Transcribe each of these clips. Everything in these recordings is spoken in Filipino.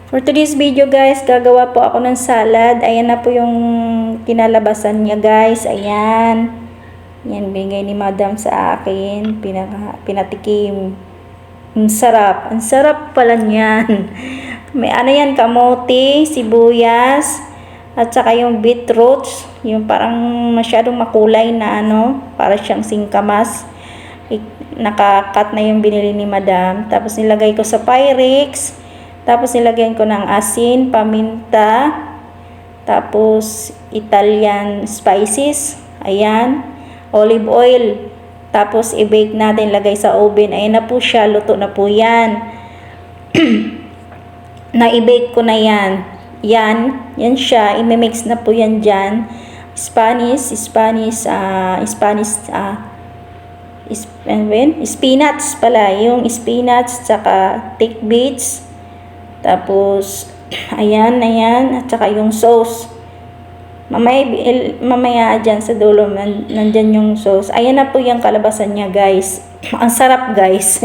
For today's video guys, gagawa po ako ng salad. Ayan na po yung kinalabasan niya guys. Ayan. Yan, bigay ni madam sa akin. Pinatikim. Ang sarap. Ang sarap pala niyan. May ano yan, kamote, sibuyas, at saka yung beetroots. Yung parang masyadong makulay na ano, para siyang singkamas. Nakakat na yung binili ni madam. Tapos nilagay ko sa Pyrex. Tapos nilagyan ko ng asin, paminta, tapos Italian spices, ayan, olive oil. Tapos i-bake natin, lagay sa oven. Ayan na po siya, luto na po yan. Na-i-bake ko na yan. Yan siya, i-mix na po yan dyan. Spinach, pala, yung spinach, saka thick beets. Tapos, ayan, at saka yung sauce. Mamaya dyan sa dulo, nandyan yung sauce. Ayan na po yung kalabasan niya, guys. Ang sarap, guys.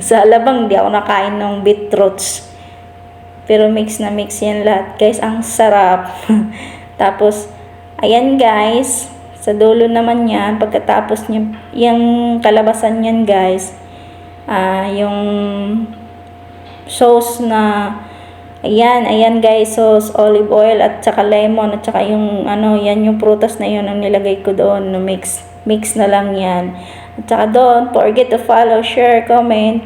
Sa labang, di ako nakain ng beetroots. Pero mix na mix yan lahat, guys. Ang sarap. Tapos, ayan, guys. Sa dulo naman yan, pagkatapos niya, yung kalabasan yan, guys. Yung sauce na ayan guys, sauce, olive oil at saka lemon at saka yung ano, yan yung prutas na yun ang nilagay ko doon, no, mix na lang yan. At saka don't forget to follow, share, comment.